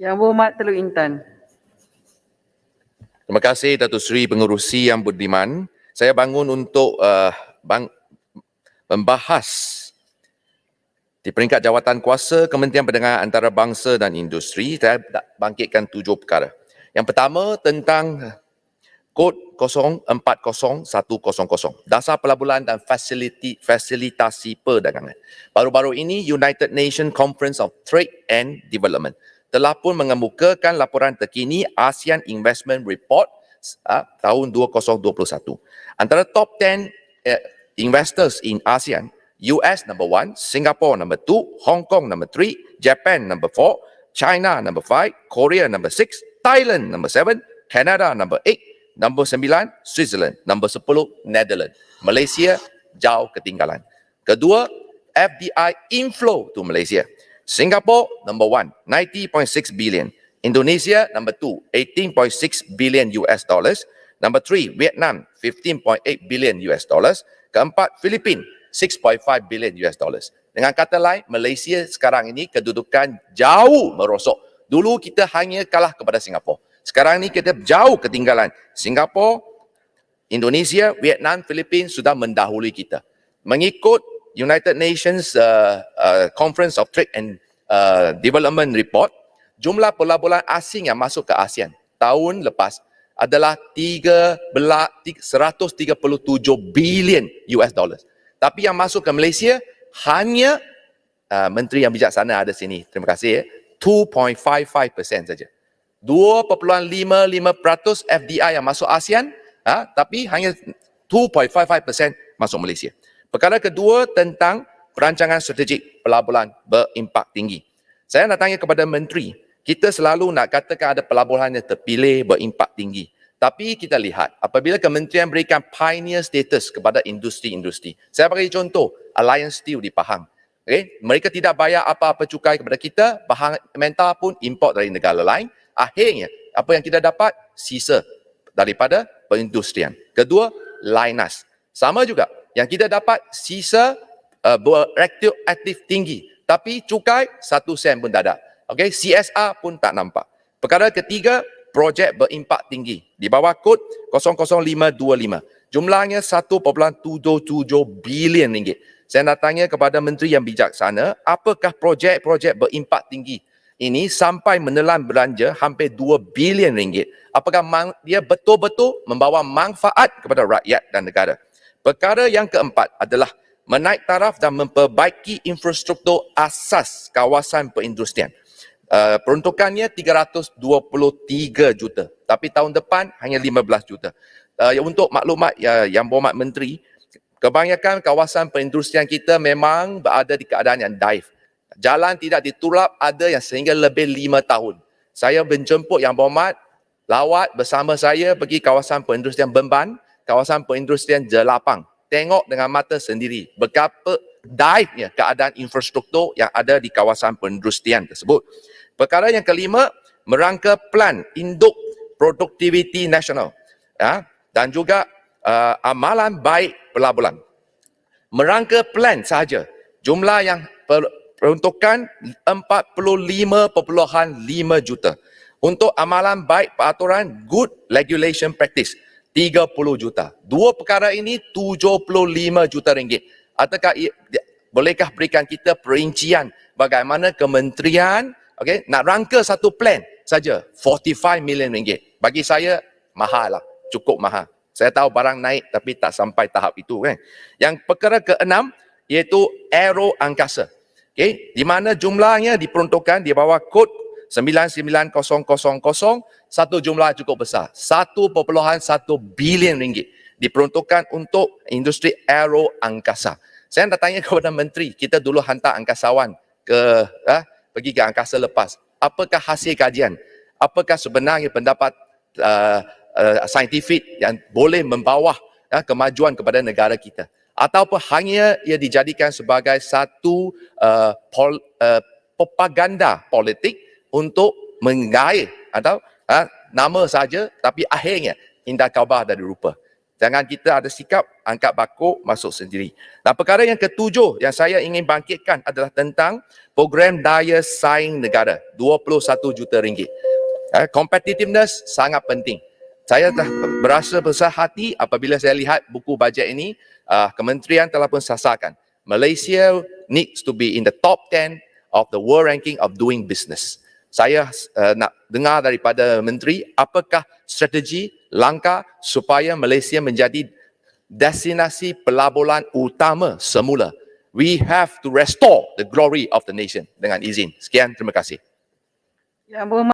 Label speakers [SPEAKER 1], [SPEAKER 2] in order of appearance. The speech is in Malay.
[SPEAKER 1] Yang Berhormat Teluk Intan.
[SPEAKER 2] Terima kasih Datuk Seri Pengerusi Yang Budiman. Saya bangun untuk membahas di peringkat jawatan kuasa Kementerian Perdagangan Antarabangsa dan Industri. Saya bangkitkan 7 perkara. Yang pertama tentang Kod 040100, Dasar Pelaburan dan Fasilitasi Perdagangan. Baru-baru ini United Nations Conference of Trade and Development telah pun mengemukakan laporan terkini ASEAN Investment Report tahun 2021. Antara top 10 investors in ASEAN, US number 1, Singapore number 2, Hong Kong number 3, Japan number 4, China number 5, Korea number 6, Thailand number 7, Canada number 8, number 9, Switzerland, number 10, Netherlands. Malaysia jauh ketinggalan. Kedua, FDI inflow to Malaysia. Singapore, number 1, 90.6 billion. Indonesia, number 2, 18.6 billion US dollars. Number 3, Vietnam, 15.8 billion US dollars. Keempat, Filipina, 6.5 billion US dollars. Dengan kata lain, Malaysia sekarang ini kedudukan jauh merosot. Dulu kita hanya kalah kepada Singapura. Sekarang ni kita jauh ketinggalan. Singapura, Indonesia, Vietnam, Filipina sudah mendahului kita. Mengikut United Nations Conference of Trade and Development Report, jumlah pelaburan asing yang masuk ke ASEAN tahun lepas adalah 137 bilion US dollars. Tapi yang masuk ke Malaysia hanya Menteri yang bijaksana ada sini. Terima kasih. 2.55% saja. 2.55% FDI yang masuk ASEAN, tapi hanya 2.55% masuk Malaysia. Perkara kedua tentang perancangan strategik pelaburan berimpak tinggi. Saya nak tanya kepada Menteri, kita selalu nak katakan ada pelaburan yang terpilih berimpak tinggi. Tapi kita lihat, apabila kementerian berikan pioneer status kepada industri-industri. Saya bagi contoh, Alliance Steel di Pahang. Okay? Mereka tidak bayar apa-apa cukai kepada kita, bahan mentah pun import dari negara lain. Akhirnya, apa yang kita dapat? Sisa daripada perindustrian. Kedua, Lynas. Sama juga, yang kita dapat sisa radioaktif tinggi. Tapi cukai 1 sen pun tak ada. Okay? CSR pun tak nampak. Perkara ketiga, projek berimpak tinggi. Di bawah kod 00525. Jumlahnya 1.77 bilion ringgit. Saya nak tanya kepada Menteri yang bijaksana, apakah projek-projek berimpak tinggi ini sampai menelan belanja hampir 2 bilion ringgit? Apakah dia betul-betul membawa manfaat kepada rakyat dan negara? Perkara yang keempat adalah menaik taraf dan memperbaiki infrastruktur asas kawasan perindustrian. Peruntukannya 323 juta. Tapi tahun depan hanya 15 juta. Untuk maklumat Yang Berhormat Menteri, kebanyakan kawasan perindustrian kita memang berada di keadaan yang daif. Jalan tidak ditulap, ada yang sehingga lebih 5 tahun. Saya menjemput Yang Berhormat lawat bersama saya pergi kawasan perindustrian Bemban, kawasan perindustrian Jelapang. Tengok dengan mata sendiri betapa daifnya keadaan infrastruktur yang ada di kawasan perindustrian tersebut. Perkara yang kelima, merangka plan induk produktiviti nasional dan juga amalan baik pelaburan. Merangka plan sahaja, jumlah yang peruntukan 45.5 juta. Untuk amalan baik peraturan good regulation practice 30 juta. Dua perkara ini 75 juta ringgit. Adakah bolehkah berikan kita perincian bagaimana kementerian nak rangka satu plan saja 45 million ringgit. Bagi saya mahal lah, cukup mahal. Saya tahu barang naik tapi tak sampai tahap itu kan. Yang perkara keenam iaitu aero angkasa. Di mana jumlahnya diperuntukkan di bawah kod 99000, satu jumlah cukup besar, 1.1 bilion ringgit diperuntukkan untuk industri aero angkasa. Saya nak tanya kepada Menteri, kita dulu hantar angkasawan pergi ke angkasa lepas. Apakah hasil kajian? Apakah sebenarnya pendapat saintifik yang boleh membawa kemajuan kepada negara kita? Ataupun hanya ia dijadikan sebagai satu propaganda politik untuk menggait atau nama saja, tapi akhirnya indah khabar dari rupa. Jangan kita ada sikap angkat bakul masuk sendiri. Dan perkara yang ketujuh yang saya ingin bangkitkan adalah tentang program daya saing negara, 21 juta ringgit. Competitiveness sangat penting. Saya dah berasa besar hati apabila saya lihat buku bajet ini, kementerian telah pun sasarkan. Malaysia needs to be in the top 10 of the world ranking of doing business. Saya nak dengar daripada menteri apakah strategi, langkah supaya Malaysia menjadi destinasi pelaburan utama semula. We have to restore the glory of the nation. Dengan izin. Sekian, terima kasih.
[SPEAKER 1] Yang Berhormat